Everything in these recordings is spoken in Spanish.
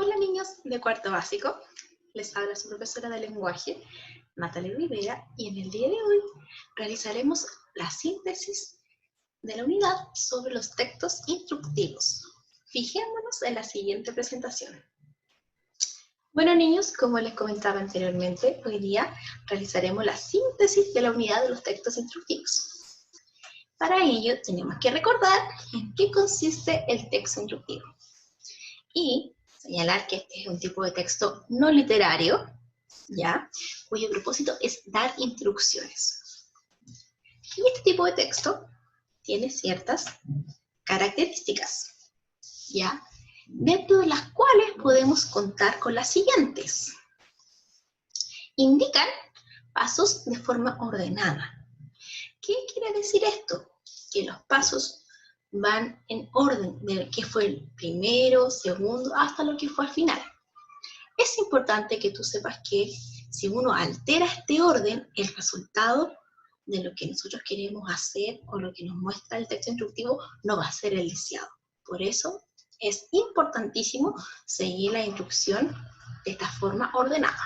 Hola niños de cuarto básico, les habla su profesora de lenguaje, Natalia Rivera, y en el día de hoy realizaremos la síntesis de la unidad sobre los textos instructivos. Fijémonos en la siguiente presentación. Bueno niños, como les comentaba anteriormente, hoy día realizaremos la síntesis de la unidad de los textos instructivos. Para ello tenemos que recordar en qué consiste el texto instructivo. Y señalar que este es un tipo de texto no literario, ¿ya? Cuyo propósito es dar instrucciones. Y este tipo de texto tiene ciertas características, ¿ya? Dentro de las cuales podemos contar con las siguientes. Indican pasos de forma ordenada. ¿Qué quiere decir esto? Que los pasos van en orden de que fue el primero, segundo, hasta lo que fue al final. Es importante que tú sepas que si uno altera este orden, el resultado de lo que nosotros queremos hacer o lo que nos muestra el texto instructivo no va a ser el deseado. Por eso es importantísimo seguir la instrucción de esta forma ordenada.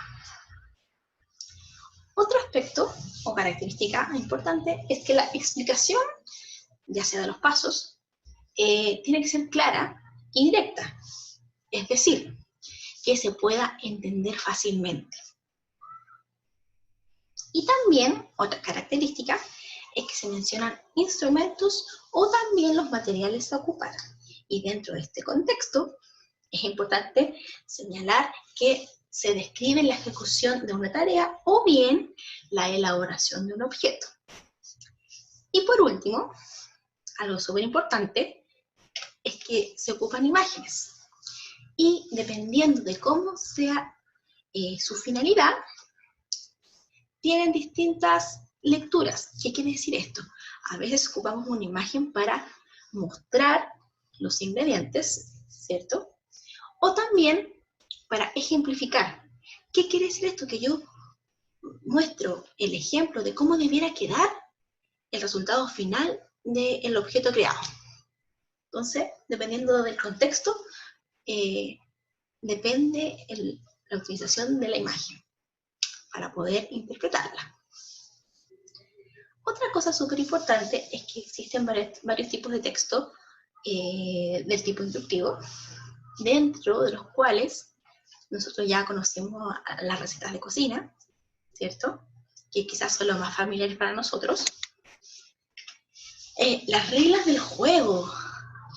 Otro aspecto o característica importante es que la explicación, ya sea de los pasos, tiene que ser clara y directa, es decir, que se pueda entender fácilmente. Y también, otra característica, es que se mencionan instrumentos o también los materiales a ocupar. Y dentro de este contexto, es importante señalar que se describe la ejecución de una tarea o bien la elaboración de un objeto. Y por último, algo súper importante, es que se ocupan imágenes. Y dependiendo de cómo sea su finalidad, tienen distintas lecturas. ¿Qué quiere decir esto? A veces ocupamos una imagen para mostrar los ingredientes, ¿cierto? O también para ejemplificar. ¿Qué quiere decir esto? Que yo muestro el ejemplo de cómo debiera quedar el resultado final del objeto creado. Entonces, dependiendo del contexto, depende la utilización de la imagen para poder interpretarla. Otra cosa súper importante es que existen varios tipos de texto del tipo instructivo, dentro de los cuales nosotros ya conocemos las recetas de cocina, ¿cierto? Que quizás son los más familiares para nosotros. Las reglas del juego,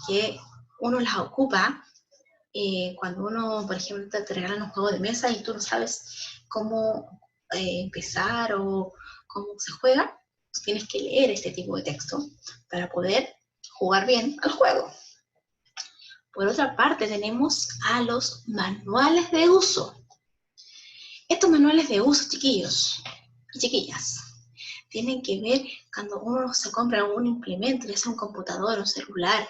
que uno las ocupa cuando uno, por ejemplo, te regalan un juego de mesa y tú no sabes cómo empezar o cómo se juega, pues tienes que leer este tipo de texto para poder jugar bien al juego. Por otra parte, tenemos a los manuales de uso. Estos manuales de uso, chiquillos y chiquillas, tienen que ver cuando uno se compra un implemento, ya sea un computador, un celular,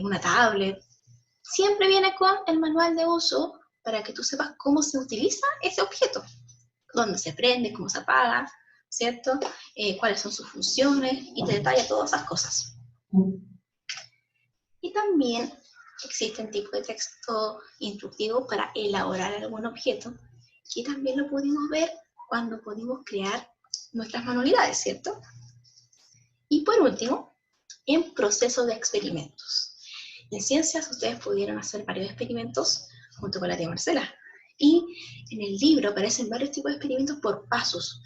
una tablet. Siempre viene con el manual de uso para que tú sepas cómo se utiliza ese objeto, dónde se prende, cómo se apaga, ¿cierto? Cuáles son sus funciones, y te detalla todas esas cosas. Y también existen tipos de texto instructivo para elaborar algún objeto, que también lo pudimos ver cuando pudimos crear nuestras manualidades, ¿cierto? Y por último, en proceso de experimentos. En ciencias ustedes pudieron hacer varios experimentos junto con la tía Marcela. Y en el libro aparecen varios tipos de experimentos por pasos.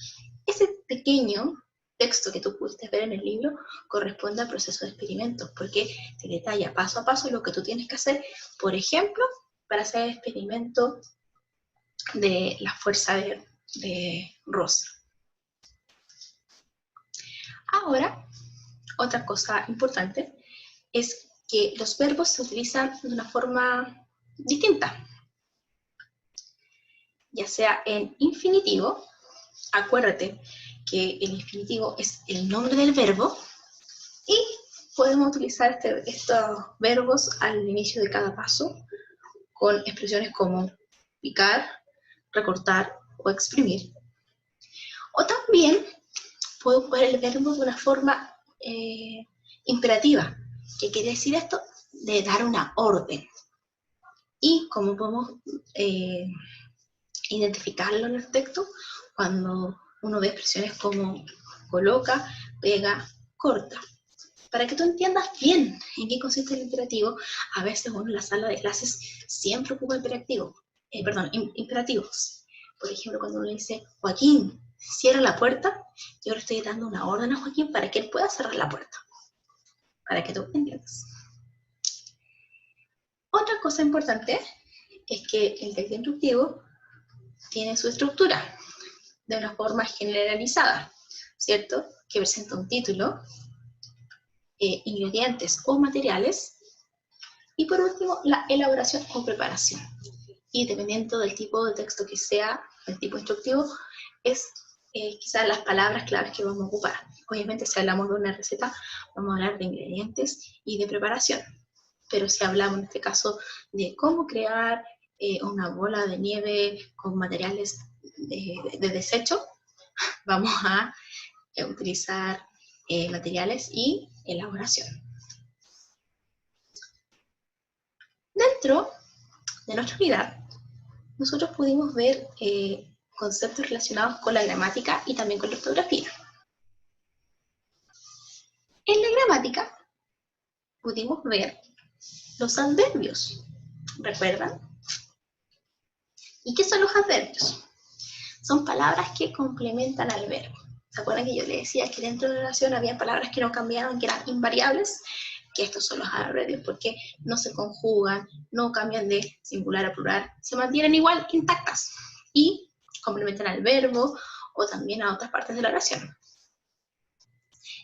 Ese pequeño texto que tú pudiste ver en el libro corresponde al proceso de experimentos, porque te detalla paso a paso lo que tú tienes que hacer, por ejemplo, para hacer el experimento de la fuerza de Rosa. Ahora, otra cosa importante es que los verbos se utilizan de una forma distinta, ya sea en infinitivo. Acuérdate que el infinitivo es el nombre del verbo y podemos utilizar estos verbos al inicio de cada paso con expresiones como picar, recortar o exprimir. O también puedo ocupar el verbo de una forma imperativa. ¿Qué quiere decir esto? De dar una orden. ¿Y cómo podemos identificarlo en el texto? Cuando uno ve expresiones como coloca, pega, corta. Para que tú entiendas bien en qué consiste el imperativo, a veces uno en la sala de clases siempre ocupa imperativos. Por ejemplo, cuando uno dice, Joaquín, cierra la puerta, yo le estoy dando una orden a Joaquín para que él pueda cerrar la puerta. Para que tú entiendas. Otra cosa importante es que el texto instructivo tiene su estructura de una forma generalizada, ¿cierto? Que presenta un título, ingredientes o materiales, y por último, la elaboración o preparación. Y dependiendo del tipo de texto que sea, el tipo instructivo, es quizás las palabras claves que vamos a ocupar. Obviamente, si hablamos de una receta, vamos a hablar de ingredientes y de preparación. Pero si hablamos en este caso de cómo crear una bola de nieve con materiales de desecho, vamos a utilizar materiales y elaboración. Dentro de nuestra unidad, nosotros pudimos ver conceptos relacionados con la gramática y también con la ortografía. En la gramática pudimos ver los adverbios, ¿recuerdan? ¿Y qué son los adverbios? Son palabras que complementan al verbo. ¿Se acuerdan que yo les decía que dentro de la oración había palabras que no cambiaban, que eran invariables? Que estos son los adverbios porque no se conjugan, no cambian de singular a plural, se mantienen igual intactas y complementan al verbo o también a otras partes de la oración.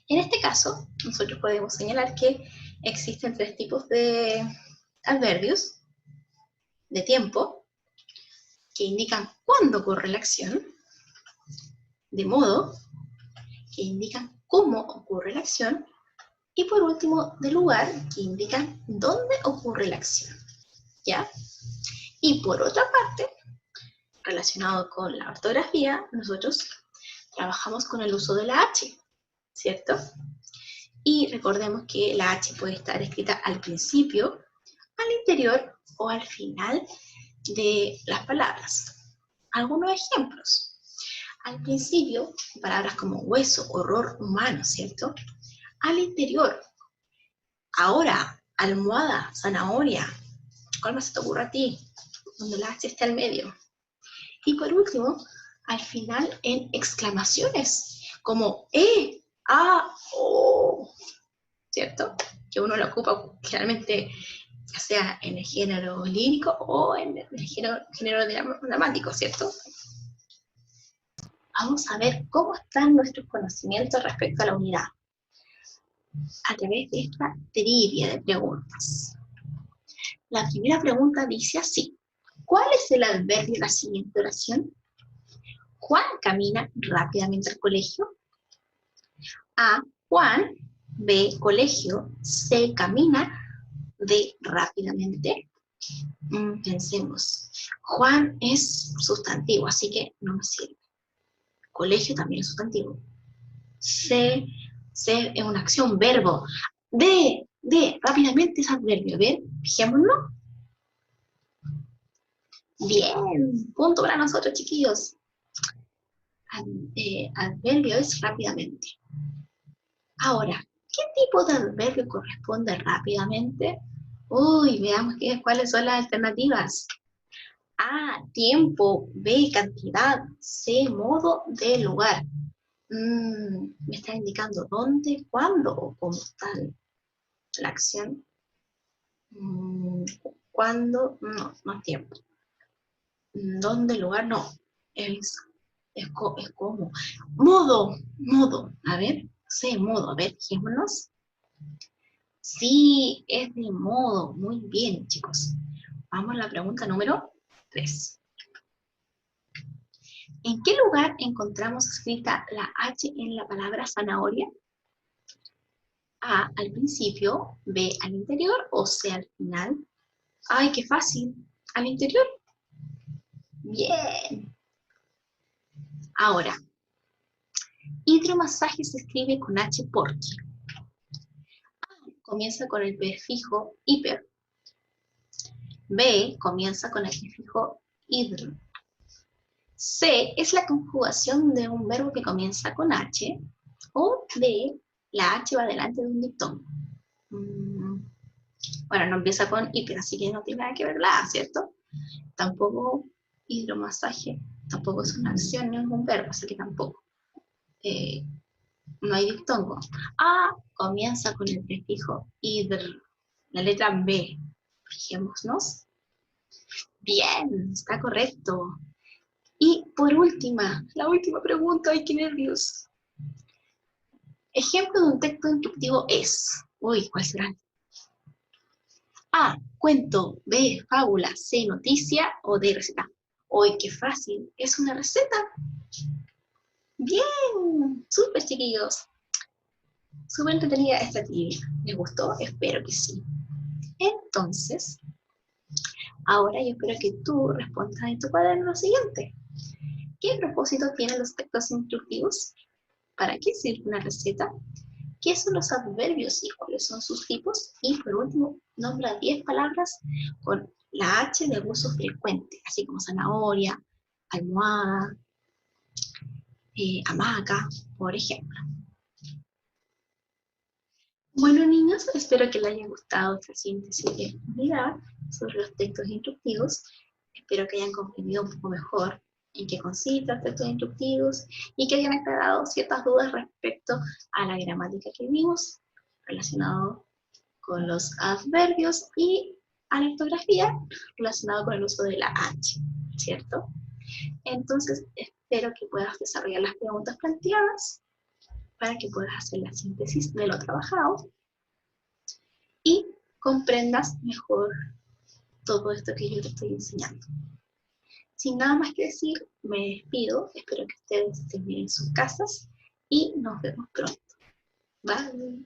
En este caso, nosotros podemos señalar que existen tres tipos de adverbios de tiempo que indican cuándo ocurre la acción, de modo, que indican cómo ocurre la acción, y por último, de lugar, que indican dónde ocurre la acción. ¿Ya? Y por otra parte, relacionado con la ortografía, nosotros trabajamos con el uso de la H, ¿cierto? Y recordemos que la H puede estar escrita al principio, al interior o al final de las palabras. Algunos ejemplos. Al principio, palabras como hueso, horror, humano, ¿cierto? Al interior. Ahora, almohada, zanahoria. ¿Cuál más se te ocurre a ti? Donde la H está al medio. Y por último, al final en exclamaciones, como o, ¿cierto? Que uno lo ocupa generalmente ya sea en el género lírico o en el género dramático, ¿cierto? Vamos a ver cómo están nuestros conocimientos respecto a la unidad a través de esta trivia de preguntas. La primera pregunta dice así: ¿cuál es el adverbio de la siguiente oración? Juan camina rápidamente al colegio. A, Juan. B, colegio. C, camina. D, rápidamente. Pensemos. Juan es sustantivo, así que no me sirve. Colegio también es sustantivo. C es una acción, verbo. D, rápidamente es adverbio. A ver, fijémonos. Bien, punto para nosotros, chiquillos. Adverbio es rápidamente. Ahora, ¿qué tipo de adverbio corresponde rápidamente? Uy, veamos cuáles son las alternativas. A, tiempo. B, cantidad. C, modo. D, lugar. Me está indicando dónde, cuándo o cómo está la acción. ¿Cuándo? No, no es tiempo. ¿Dónde, lugar? No. Es como. Modo. A ver, C, modo. A ver, fijémonos. Sí, es de modo. Muy bien, chicos. Vamos a la pregunta número 3. ¿En qué lugar encontramos escrita la H en la palabra zanahoria? A, al principio. B, al interior. O C, al final. ¡Ay, qué fácil! ¿Al interior? Bien. Ahora, hidromasaje se escribe con H porque comienza con el prefijo hiper. B comienza con el prefijo idr. C es la conjugación de un verbo que comienza con H. O D, la H va delante de un diptongo. Bueno, no empieza con hiper, así que no tiene nada que ver la A, ¿cierto? Tampoco hidromasaje, tampoco es una acción ni es un verbo, así que tampoco. No hay diptongo. A comienza con el prefijo idr. La letra B. Fijémonos. Bien, está correcto. Y por última, la última pregunta, ¡ay, qué nervios! Ejemplo de un texto instructivo es, uy, ¿cuál será? A, cuento, B, fábula, C, noticia o D, receta. Uy, qué fácil, es una receta. Bien, súper chiquillos. Súper entretenida esta trivia. ¿Les gustó? Espero que sí. Entonces, ahora yo espero que tú respondas en tu cuaderno lo siguiente. ¿Qué propósito tienen los textos instructivos? ¿Para qué sirve una receta? ¿Qué son los adverbios y cuáles son sus tipos? Y por último, nombra 10 palabras con la H de uso frecuente, así como zanahoria, almohada, hamaca, por ejemplo. Bueno, niños, espero que les haya gustado esta síntesis de unidad sobre los textos instructivos. Espero que hayan comprendido un poco mejor en qué consisten los textos instructivos y que hayan aclarado ciertas dudas respecto a la gramática que vimos relacionado con los adverbios y a la ortografía relacionado con el uso de la H, ¿cierto? Entonces, espero que puedas desarrollar las preguntas planteadas para que puedas hacer la síntesis de lo trabajado y comprendas mejor todo esto que yo te estoy enseñando. Sin nada más que decir, me despido, espero que ustedes estén bien en sus casas y nos vemos pronto. Bye.